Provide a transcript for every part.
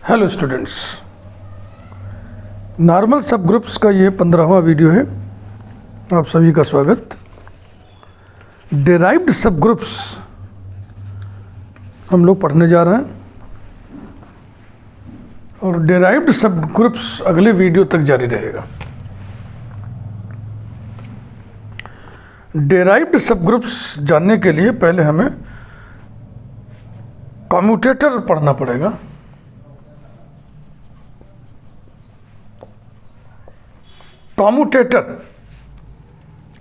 Hello students, normal सब groups का ये 15वां वीडियो है। आप सभी का स्वागत। डिराइव्ड सब ग्रुप्स हम लोग पढ़ने जा रहे हैं और डिराइव्ड सब ग्रुप्स अगले वीडियो तक जारी रहेगा। डिराइव्ड सब ग्रुप्स जानने के लिए पहले हमें कम्यूटेटर पढ़ना पड़ेगा। commutator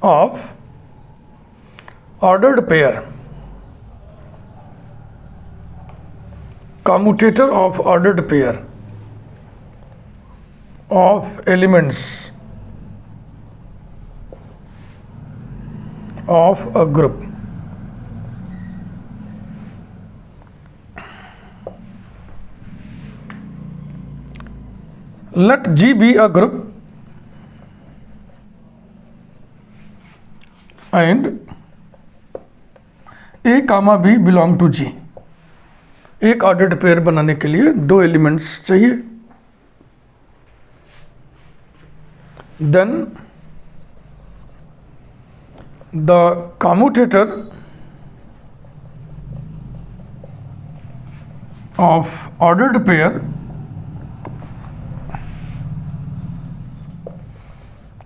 of ordered pair, commutator of ordered pair of elements of a group. Let G be a group and A comma B belong to G। एक ऑर्डर्ड पेयर बनाने के लिए दो एलिमेंट्स चाहिए। Then the commutator of ordered pair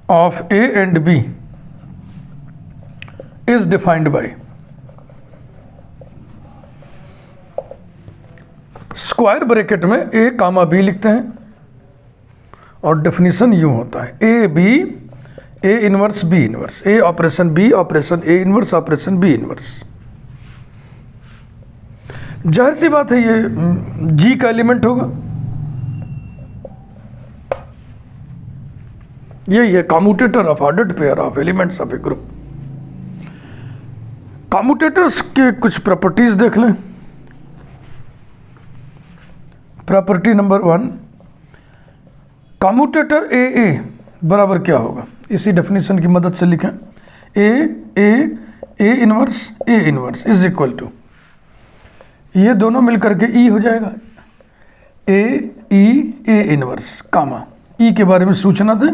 of A and B is defined by square bracket में A comma B लिखते हैं और डेफिनेशन यूं होता है A B A inverse B inverse, A operation B operation A inverse operation B inverse. जाहिर सी बात है ये G का एलिमेंट होगा। यही है commutator of ordered pair of elements of a group. Commutators के कुछ प्रॉपर्टीज देख लें। Property number 1, commutator A A बराबर क्या होगा, इसी डेफिनेशन की मदद से लिखें। A inverse is equal to, ये दोनों मिलकर के ई हो जाएगा, ए इनवर्स कामा ई के बारे में सूचना दें।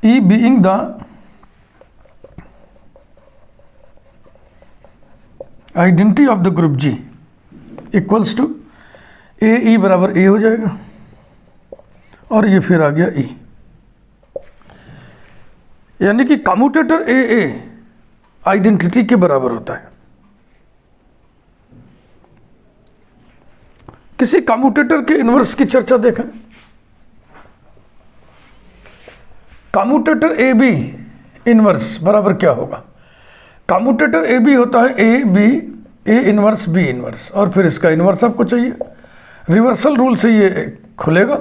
E being the identity of the group G equals to a बराबर ए हो जाएगा और ये फिर आ गया E, यानी कि कम्यूटेटर ए आइडेंटिटी के बराबर होता है। किसी कम्यूटेटर के इनवर्स की चर्चा देखें। कम्यूटेटर ए बी इनवर्स बराबर क्या होगा, कम्यूटेटर ए बी होता है ए इनवर्स बी इनवर्स और फिर इसका इनवर्स आपको चाहिए। रिवर्सल रूल से ये खुलेगा,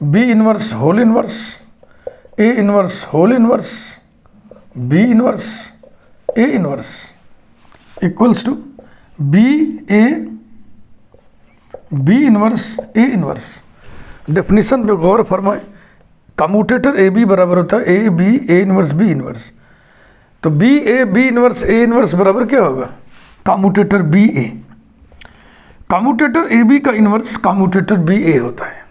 B inverse whole inverse A inverse whole inverse B inverse A inverse equals to B inverse A inverse. Definition पे गौर फरमाएं, कम्यूटेटर ए बी बराबर होता है ए इनवर्स बी इनवर्स, तो बी इनवर्स बराबर क्या होगा, commutator B A. Commutator A B का इनवर्स कम्यूटेटर बी ए होता है।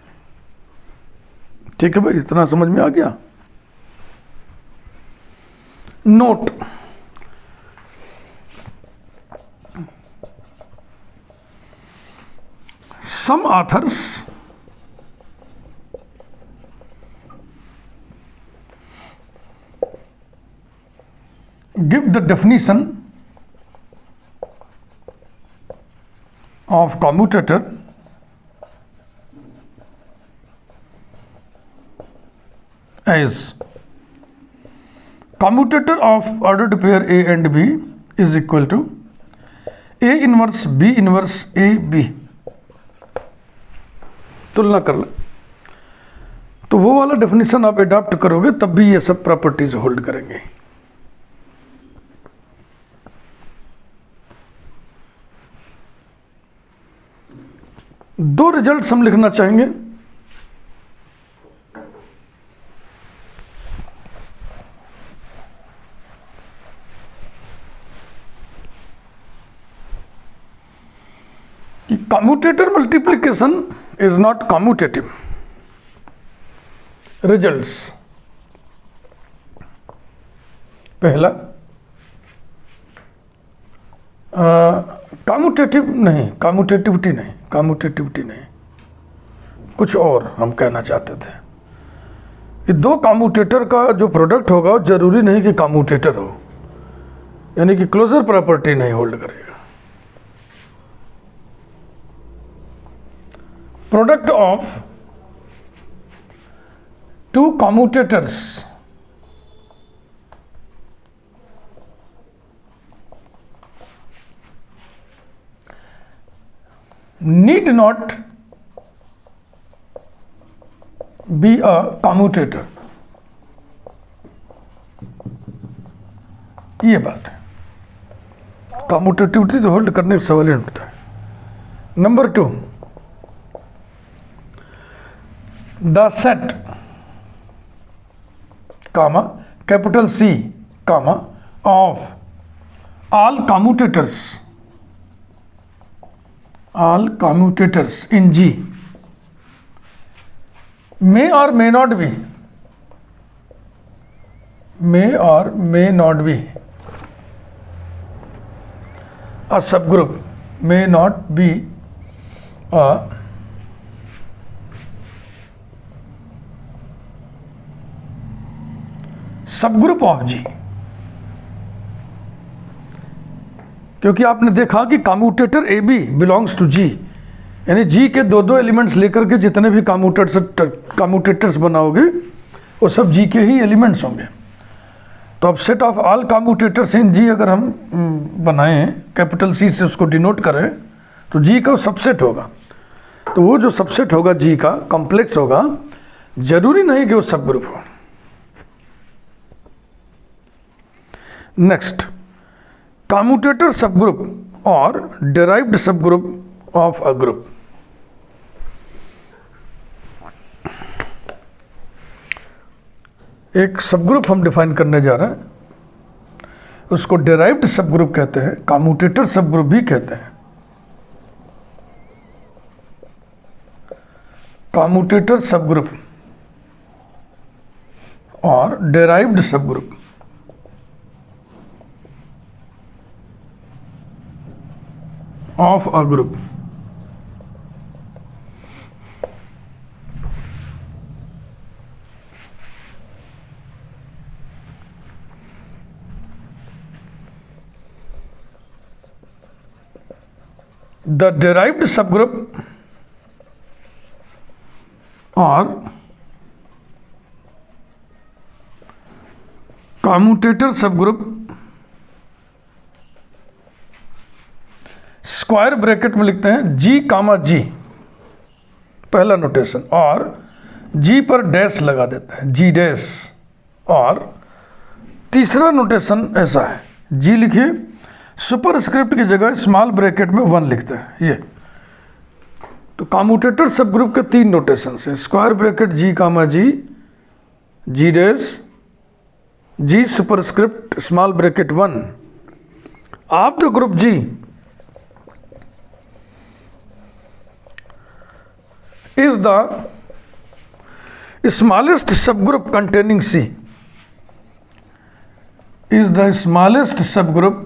ठीक है भाई, इतना समझ में आ गया। Note, some authors give the definition of commutator as commutator of ordered pair A and B is equal to A inverse B inverse A B। तुलना कर ले तो वो वाला डेफिनेशन आप अडॉप्ट करोगे तब भी ये सब प्रॉपर्टीज होल्ड करेंगे। दो रिजल्ट्स हम लिखना चाहेंगे। कि commutator multiplication is not commutative results. पहला, कम्यूटेटिव नहीं, कम्यूटेटिविटी नहीं, कम्यूटेटिविटी नहीं, कुछ और हम कहना चाहते थे। ये दो कम्यूटेटर का जो प्रोडक्ट होगा वो जरूरी नहीं कि कम्यूटेटर हो, यानी कि क्लोजर प्रॉपर्टी नहीं होल्ड करेगा। Product of two commutators need not be a commutator। ये बात है, कम्यूटेटिविटी तो होल्ड करने का सवाल ही नहीं उठता है। Number 2, the set comma capital C comma of all commutators in G may or may not be a subgroup, may not be a subgroup of G। क्योंकि आपने देखा कि commutator A b belongs to G, यानी G के दो दो elements लेकर के जितने भी कम्यूटेटर्स बनाओगे वो सब जी के ही एलिमेंट्स होंगे। तो अब सेट ऑफ ऑल कम्यूटेटर्स इन जी अगर हम बनाएं, कैपिटल सी से उसको डिनोट करें, तो जी का सबसेट होगा। तो वो जो सबसेट होगा जी का, कॉम्प्लेक्स होगा, जरूरी नहीं कि वो सब ग्रुप हो। नेक्स्ट, कम्यूटेटर सबग्रुप और derived subgroup of a group. एक सबग्रुप हम डिफाइन करने जा रहे हैं, उसको डिराइव्ड सबग्रुप कहते हैं, कम्यूटेटर सबग्रुप भी कहते हैं। कम्यूटेटर सबग्रुप और derived subgroup of a group। The derived subgroup or commutator subgroup square bracket में लिखते हैं जी कामा जी, पहला नोटेशन, और जी पर डैश लगा देते हैं, जी डैश। और तीसरा नोटेशन ऐसा है, जी लिखिए, सुपरस्क्रिप्ट की जगह स्मॉल ब्रैकेट में 1 लिखते हैं। ये तो कम्यूटेटर सब ग्रुप के 3 नोटेशन हैं, square bracket G comma G, G dash, G superscript small bracket 1 of the group G is the smallest subgroup containing C, is the smallest subgroup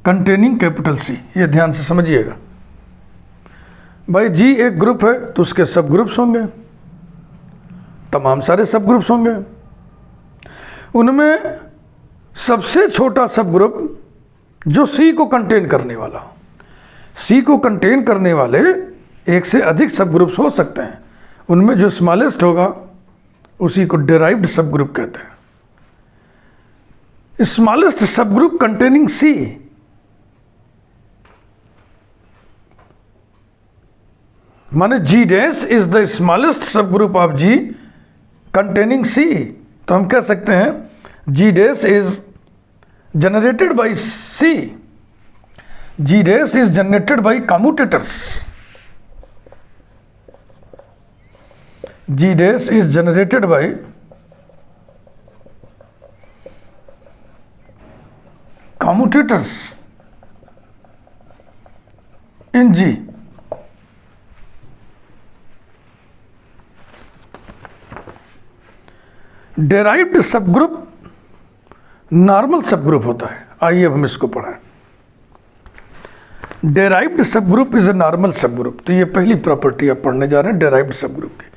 containing capital C। ये ध्यान से समझिएगा भाई, जी एक group है तो उसके सब ग्रुप्स होंगे, तमाम सारे सब ग्रुप्स होंगे, उनमें सबसे छोटा सब ग्रुप जो सी को कंटेन करने वाला हो। सी को कंटेन करने वाले एक से अधिक सब ग्रुप्स हो सकते हैं, उनमें जो स्मॉलेस्ट होगा उसी को डिराइव्ड सब ग्रुप कहते हैं। स्मॉलेस्ट सब ग्रुप कंटेनिंग सी, माने G dash is the smallest subgroup of G containing C. तो हम कह सकते हैं G dash is generated by C, G dash is generated by commutators, G dash is generated by commuters in G derived subgroup normal subgroup होता है। आइए अब हम इसको पढ़ें। Derived subgroup is a normal subgroup. तो ये पहली प्रॉपर्टी आप पढ़ने जा रहे हैं डेराइव्ड सबग्रुप की।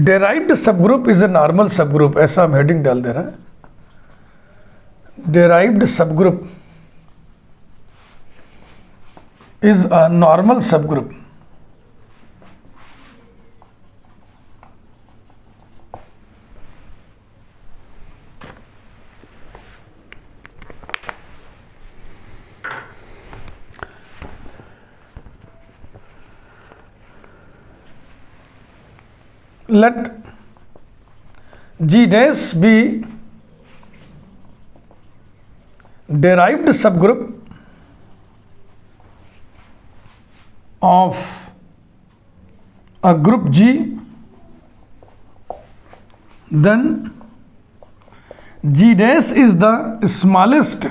Derived subgroup is a normal subgroup, ऐसा हम हेडिंग डाल दे रहे हैं। Derived subgroup is a normal subgroup let G dash be derived subgroup of a group G, then G dash is the smallest,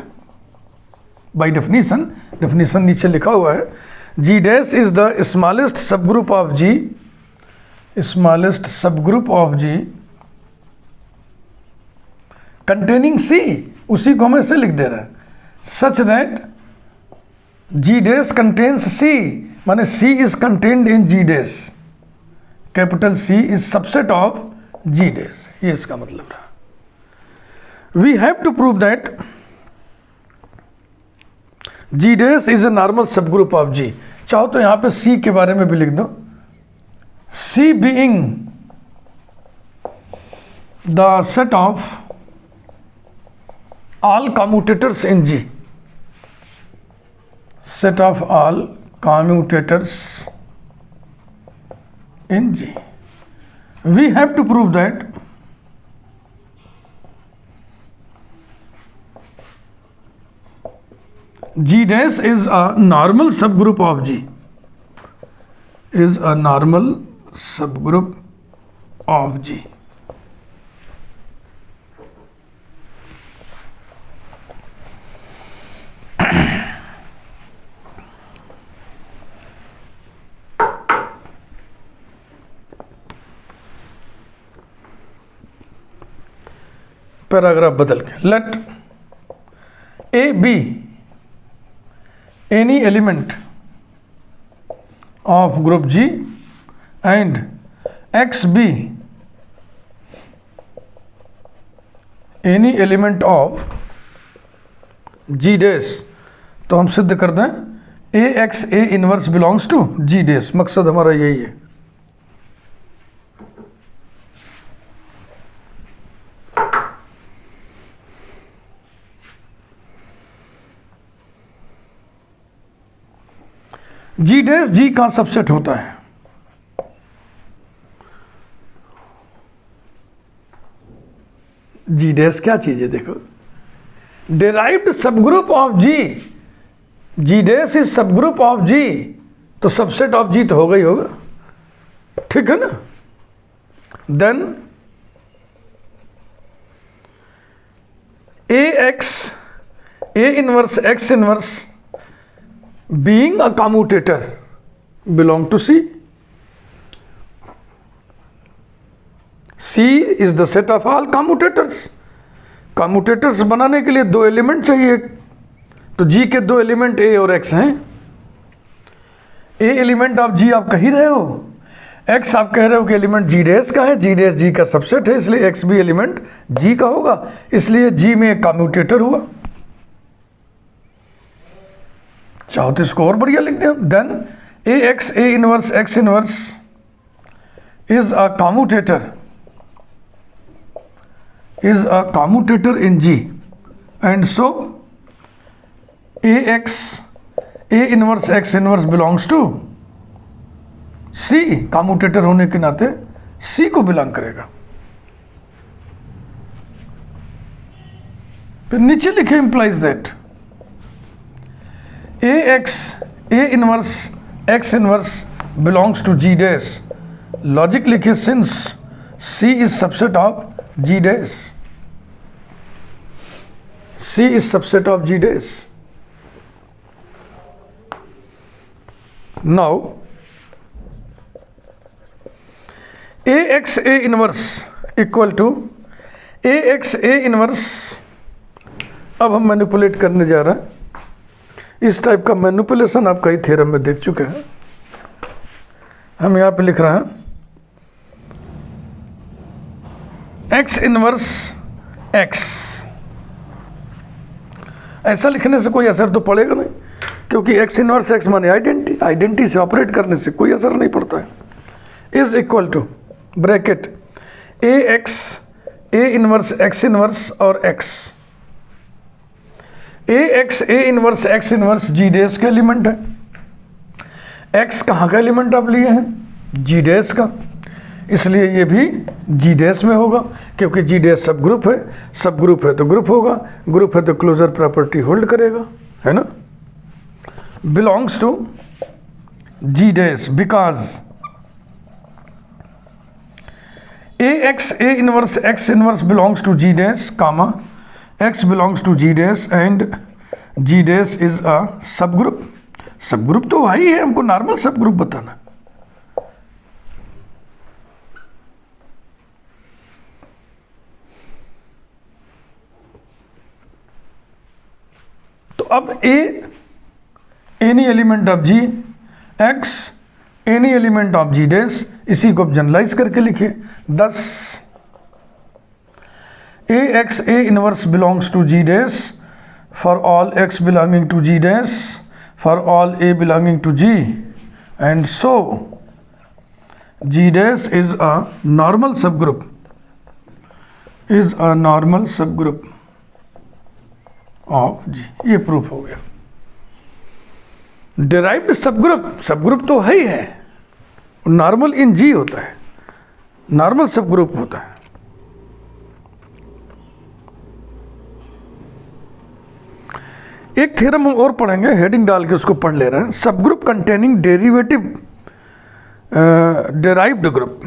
by definition नीचे लिखा हुआ है, G dash is the smallest subgroup of G, smallest subgroup of G containing C, उसी को हम ऐसे लिख दे रहे हैं, such that G dash contains C, माने C is contained in G dash, capital C is subset of G dash, ये इसका मतलब रहा। We have to prove that G dash is a normal subgroup of G। चाहो तो यहाँ पे C के बारे में भी लिख दो, C being the set of all commutators in G, set of all commutators in G. We have to prove that G dash is a normal subgroup of G, is a normal subgroup of G. Paragraph बदल के, let A be any element of group G and x be any element of G dash. तो हम सिद्ध कर दें a x A inverse belongs to G dash, मकसद हमारा यही है। जी डैश जी का सबसेट होता है। जी डैश क्या चीज है देखो, derived subgroup of G, G dash is subgroup of G, तो सबसेट ऑफ जी तो होगा ही होगा, ठीक है ना। Then A x A inverse x inverse being a commutator belong to C. C is the set of all commutators. Commutators बनाने के लिए दो एलिमेंट चाहिए, तो G के दो एलिमेंट A और X हैं। A एलिमेंट आप G आप कह ही रहे हो, X आप कह रहे हो कि एलिमेंट G डैश का है, G डैश G का सबसेट है, इसलिए X भी एलिमेंट G का होगा, इसलिए G में एक कम्यूटेटर हुआ। चाहो तो इसको और बढ़िया लिख दें, then A x A inverse x inverse is a commutator in G, and so A x A inverse x inverse belongs to C, commutator होने के नाते सी को बिलोंग करेगा। फिर नीचे लिखे implies that a x A inverse x inverse belongs to G dash, logic लिखिए since C is subset of G dash, C is subset of G dash. Now a x A inverse equal to a x A inverse. अब हम manipulate करने जा रहे हैं. इस type का manipulation आप कई थ्योरम में देख चुके हैं. हम यहाँ पे लिख रहे हैं एक्स इनवर्स एक्स. ऐसा लिखने से कोई असर तो पड़ेगा नहीं, क्योंकि एक्स इनवर्स एक्स माने आइडेंटिटी, आइडेंटिटी से ऑपरेट करने से कोई असर नहीं पड़ता है. Is equal to bracket a x A inverse x inverse और x. A x A inverse x inverse G dash का एलिमेंट है. एक्स कहाँ का एलिमेंट आप लिए हैं? जी डैश का. इसलिए ये भी जी डैश में होगा, क्योंकि जी डैश सब ग्रुप है. सब ग्रुप है तो ग्रुप होगा, ग्रुप है तो क्लोजर प्रॉपर्टी होल्ड करेगा, है ना. Belongs to G dash because A x A inverse x inverse belongs to G dash comma X belongs to G dash and G dash is a subgroup. सब group तो वही है, हमको normal सब group बताना. तो अब a any element of G, x any element of G dash, इसी को अब जनरलाइज करके लिखिए. 10 a x A inverse belongs to G dash for all x belonging to G dash for all a belonging to G and so G dash is a normal subgroup, is a normal subgroup of G. ये proof हो गया. Derived सब group तो है ही है. Normal इन जी होता है, normal सब ग्रुप होता है. एक थ्योरम हम और पढ़ेंगे, हेडिंग डाल के उसको पढ़ ले रहे हैं. सब group containing derivative derived group.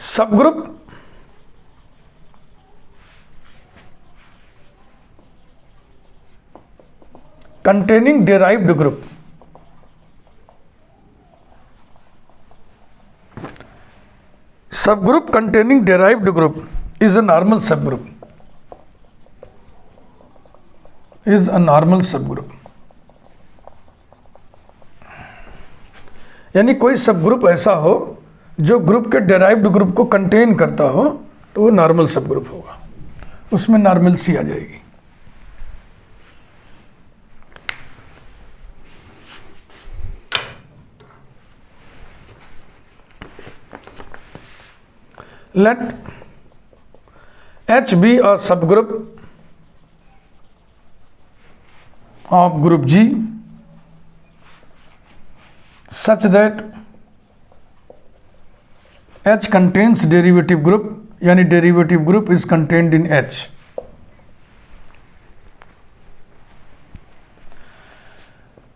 Subgroup containing derived group. Subgroup containing derived group is a normal subgroup. Is a normal subgroup. यानी कोई सब ग्रुप ऐसा हो जो ग्रुप के डेराइव्ड ग्रुप को कंटेन करता हो तो वो नॉर्मल सब ग्रुप होगा, उसमें नॉर्मलसी आ जाएगी. Let H be a subgroup of group G such that H contains derivative group, यानी derivative group is contained in H.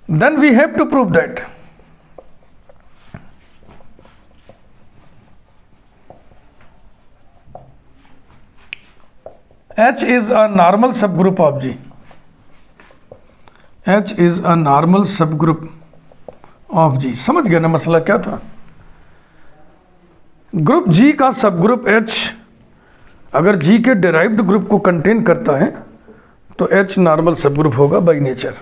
Then we have to prove that H is a normal subgroup of G. H is a normal subgroup of G. समझ गया ना मसला क्या था? Group G का subgroup H अगर G के derived group को कंटेन करता है तो H नॉर्मल सबग्रुप होगा बाय नेचर.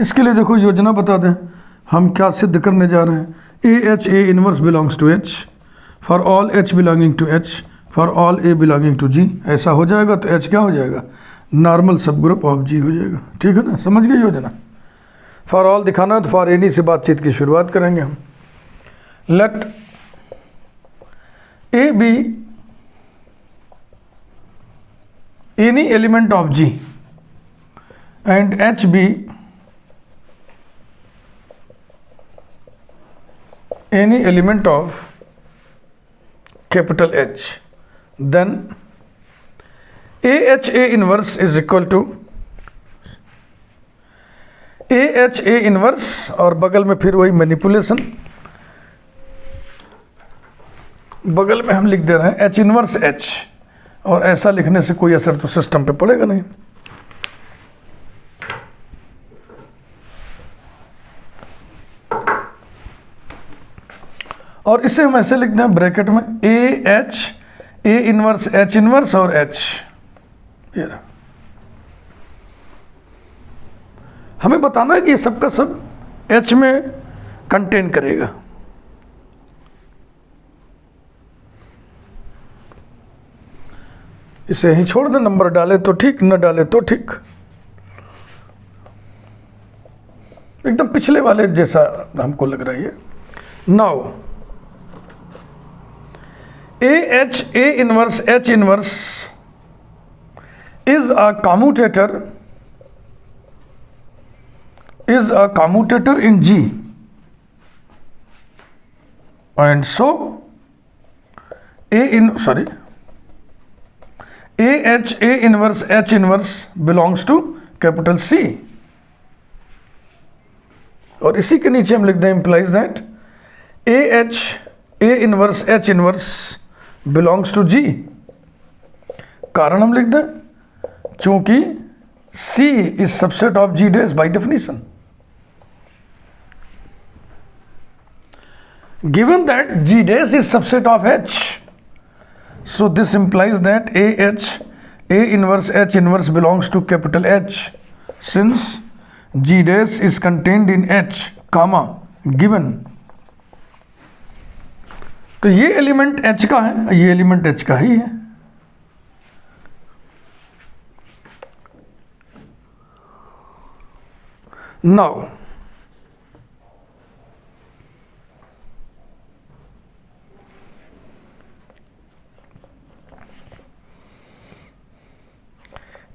इसके लिए देखो योजना बता दें. हम क्या सिद्ध करने जा रहे हैं? A h a inverse belongs to H for all h belonging to H for all a belonging to G. ऐसा हो जाएगा तो एच क्या हो जाएगा? नॉर्मल सब ग्रुप ऑफ जी हो जाएगा। ठीक है ना, समझ गए योजना? फॉर ऑल दिखाना है तो फॉर एनी से बातचीत की शुरुआत करेंगे हम। Let A be any element of G and H be any element of capital H, then AHA inverse is equal to AHA inverse, और बगल में फिर वही मैनिपुलेशन, बगल में हम लिख दे रहे हैं H इनवर्स H, और ऐसा लिखने से कोई असर तो सिस्टम पे पड़ेगा नहीं। और इसे हम ऐसे लिखते हैं ब्रैकेट में ए h a inverse H inverse और एच। ये रहा। हमें बताना है कि ये सब का सब एच में कंटेन करेगा। इसे ही छोड़ दे, नंबर डाले तो ठीक, न डाले तो ठीक, एकदम पिछले वाले जैसा हमको लग रहा है। Now AH A inverse H inverse is a commutator in G, and so AH A inverse H inverse belongs to capital C, और इसी के नीचे हम लिख दें implies that AH A inverse H inverse belongs to G। कारण हम लिख दें चूंकि C is subset of G dash by definition। Given that G dash is subset of H, so this implies that AH A inverse H inverse belongs to capital H, since G dash is contained in H, comma given। तो ये element H का है, ये element H का ही है। Now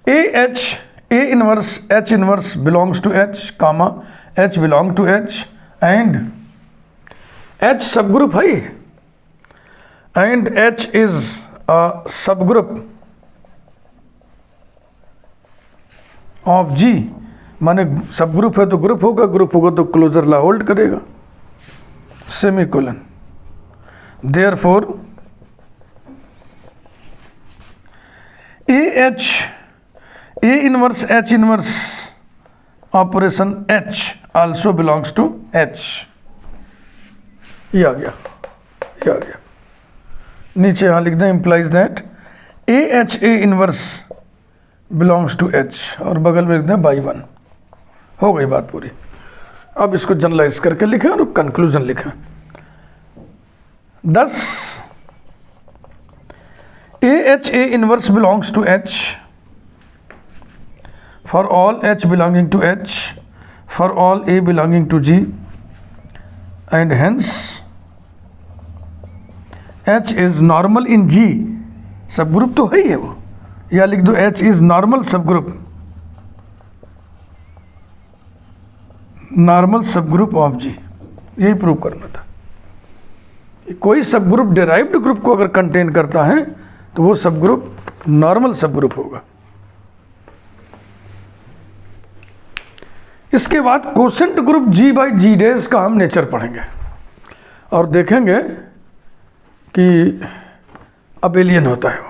AH A inverse H inverse belongs to H, comma H belong to H, and H subgroup है, and H is a subgroup of G। माने subgroup है तो ग्रुप होगा, ग्रुप होगा तो क्लोजर ला होल्ड करेगा, semicolon. Therefore AH A inverse H inverse operation H also belongs to H। ये आ गया, ये आ गया। नीचे यहाँ लिख दें implies that AH A inverse belongs to H, और बगल में लिख दें by 1। हो गई बात पूरी। अब इसको जनरलाइज करके लिखें और कंक्लूजन लिखें। thus AH A inverse belongs to H for all H belonging to H, for all A belonging to G, and hence H is normal in G। सब ग्रुप तो है ही है वो, या लिख दो H is normal सब group, normal subgroup of जी। यही प्रूव करना था। कोई सब ग्रुप डिराइव्ड ग्रुप को अगर कंटेन करता है तो वो सब ग्रुप नॉर्मल सब ग्रुप होगा। इसके बाद quotient group G by G dash का हम नेचर पढ़ेंगे और देखेंगे कि अबेलियन होता है वो।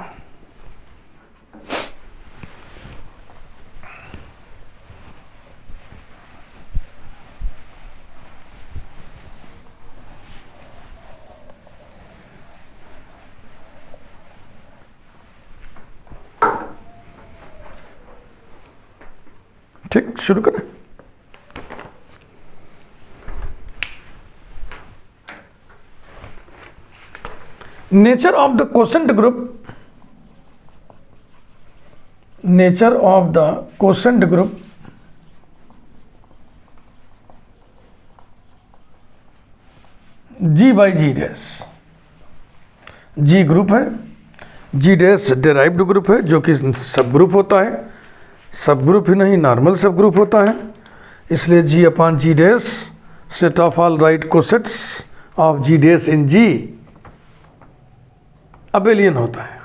ठीक, शुरू करें। Nature of the quotient group, nature of the quotient group G by G dash, G group है, G डैश डेराइव्ड ग्रुप है जो कि सब ग्रुप होता है, सब ग्रुप ही नहीं नॉर्मल सब ग्रुप होता है, इसलिए G upon G dash set of all right cosets of G dash in G abelian होता है।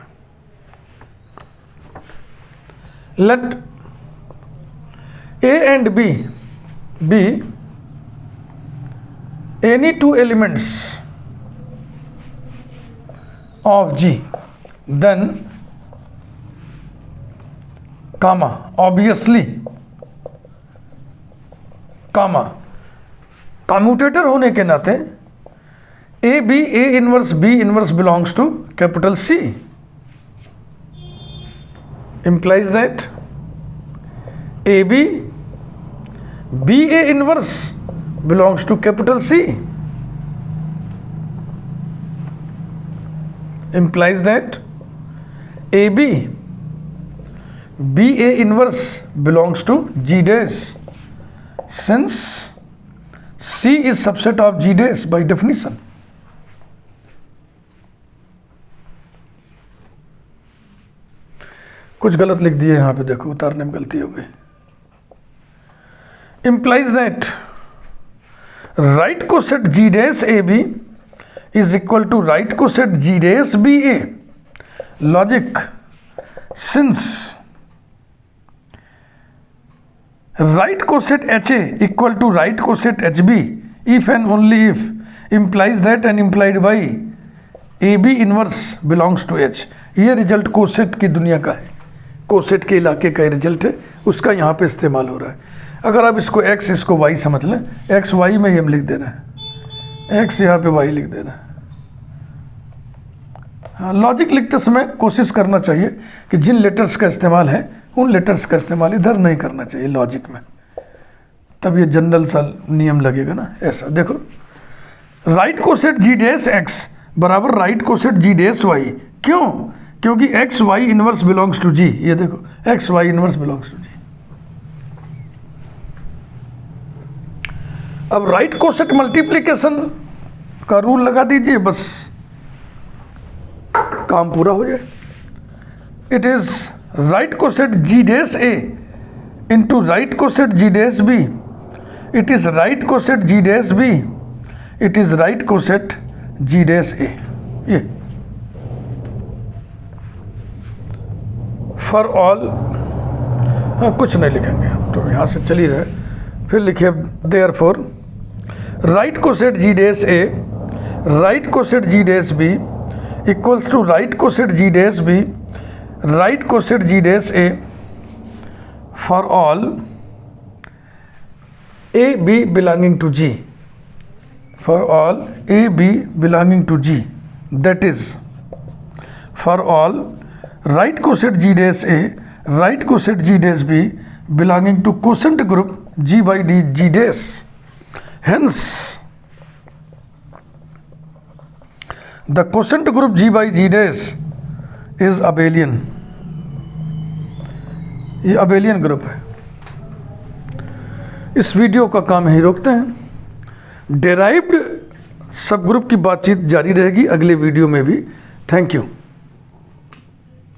Let A and B be any two elements of G, then comma obviously comma commutator होने के नाते A B A inverse B inverse belongs to capital C, implies that A B B A inverse belongs to capital C, implies that AB BA inverse belongs to G dash, since C is subset of G dash by definition. कुछ गलत लिख दिए यहाँ पे, देखो उतारने में गलती हो गई। implies that right coset G dash AB is equal to right coset G dash BA. Logic: since right coset HA equal to right coset HB if and only if implies that and implied by AB inverse belongs to H. ये result coset की दुनिया का है, coset के इलाके का result है, उसका यहाँ पे इस्तेमाल हो रहा है। अगर आप इसको x इसको y समझ लें, x y में ही हम लिख देना है, x यहाँ पे y लिख देना है। हाँ, लॉजिक लिखते समय कोशिश करना चाहिए कि जिन लेटर्स का इस्तेमाल है उन लेटर्स का इस्तेमाल इधर नहीं करना चाहिए लॉजिक में, तब ये जनरल सा नियम लगेगा ना। ऐसा देखो, right coset G dash x बराबर right coset G dash y, क्यों? क्योंकि x y inverse belongs to G। ये देखो x y inverse belongs to G। अब राइट कोसेट मल्टीप्लिकेशन का रूल लगा दीजिए, बस काम पूरा हो जाए। It is right coset G dash A into right coset G dash B, it is right coset G dash B, it is right coset G dash ए। ये फॉर ऑल, हाँ कुछ नहीं लिखेंगे तो यहाँ से चली रहे, फिर लिखिए therefore right coset G dash A right coset G dash B equals to right coset G dash B right coset G dash A for all A B belonging to G, for all A B belonging to G, that is for all right coset G dash A right coset G dash B belonging to quotient group G by D G dash. Hence, the quotient group G by G dash is abelian. ये abelian group है। इस video का काम यही रोकते हैं। Derived सब group की बातचीत जारी रहेगी अगले वीडियो में भी। Thank you.